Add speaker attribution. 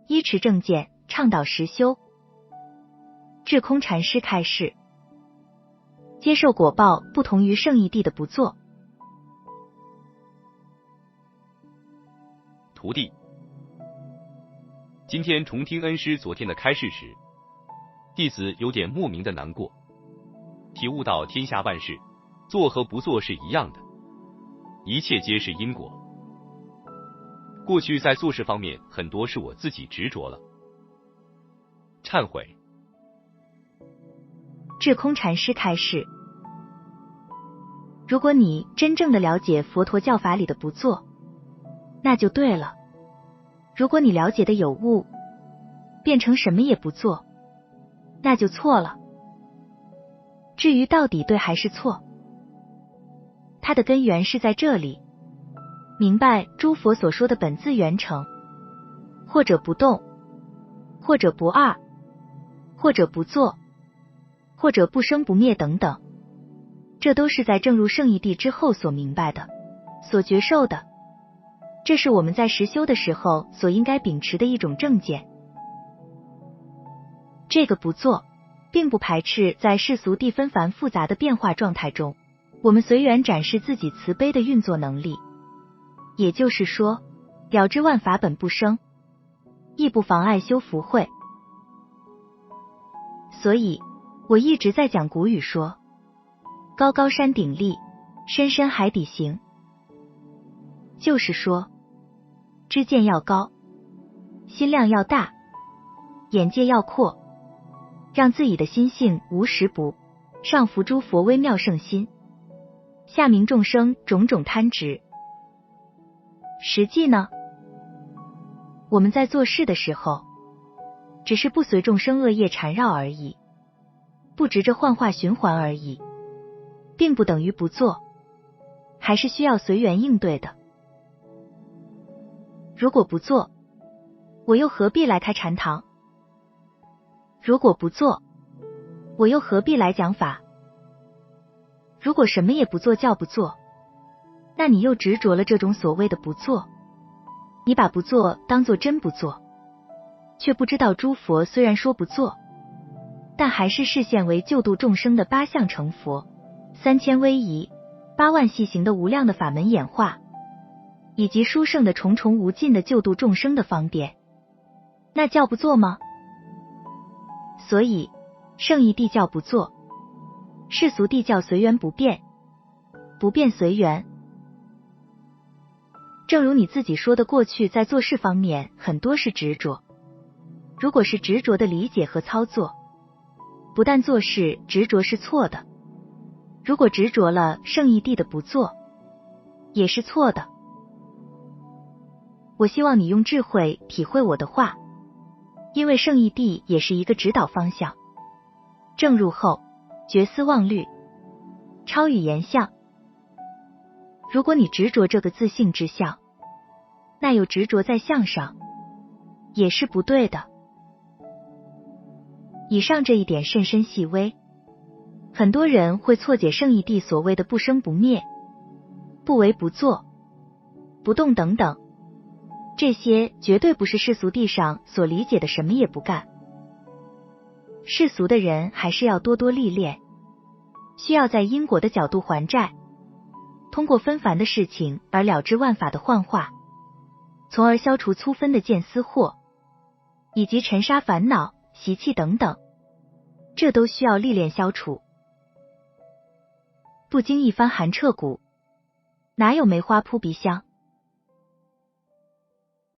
Speaker 1: 依持正见，倡导实修。智空禅师开示：接受果报不同于圣义谛的不做。
Speaker 2: 徒弟，今天重听恩师昨天的开示时，弟子有点莫名的难过，体悟到天下万事，做和不做是一样的，一切皆是因果。过去在做事方面很多是我自己执着了，忏悔。
Speaker 1: 智空禅师开示：如果你真正的了解佛陀教法里的不做，那就对了。如果你了解的有误，变成什么也不做，那就错了。至于到底对还是错，它的根源是在这里。明白诸佛所说的本自圆成，或者不动，或者不二，或者不做，或者不生不灭等等，这都是在证入圣义谛之后所明白的，所觉受的。这是我们在实修的时候所应该秉持的一种正见。这个不做，并不排斥在世俗地纷繁复杂的变化状态中，我们随缘展示自己慈悲的运作能力。也就是说，了知万法本不生，亦不妨碍修福慧。所以我一直在讲古语说，高高山顶立，深深海底行。就是说，知见要高，心量要大，眼界要阔，让自己的心性无时不上浮诸佛微妙圣心，下明众生种种贪执。实际呢，我们在做事的时候，只是不随众生恶业缠绕而已，不执着幻化循环而已，并不等于不做，还是需要随缘应对的。如果不做，我又何必来开禅堂？如果不做，我又何必来讲法？如果什么也不做叫不做，那你又执着了这种所谓的不做，你把不做当作真不做，却不知道诸佛虽然说不做，但还是视现为救度众生的八相成佛、3000威仪、8万细行的无量的法门演化，以及殊胜的重重无尽的救度众生的方便，那叫不做吗？所以圣义谛教不做，世俗谛教随缘不变，不变随缘。正如你自己说的，过去在做事方面很多是执着，如果是执着的理解和操作，不但做事执着是错的，如果执着了圣义谛的不做，也是错的。我希望你用智慧体会我的话，因为圣义谛也是一个指导方向。正入后，绝思忘虑，超语言相。如果你执着这个自性之相，那又执着在相上，也是不对的。以上这一点甚深细微，很多人会错解圣义谛所谓的不生不灭、不为不作、不动等等，这些绝对不是世俗谛上所理解的什么也不干。世俗的人还是要多多历练，需要在因果的角度还债，通过纷繁的事情而了知万法的幻化，从而消除粗分的见思惑，以及尘沙烦恼、习气等等，这都需要历练消除。不经一番寒彻骨，哪有梅花扑鼻香？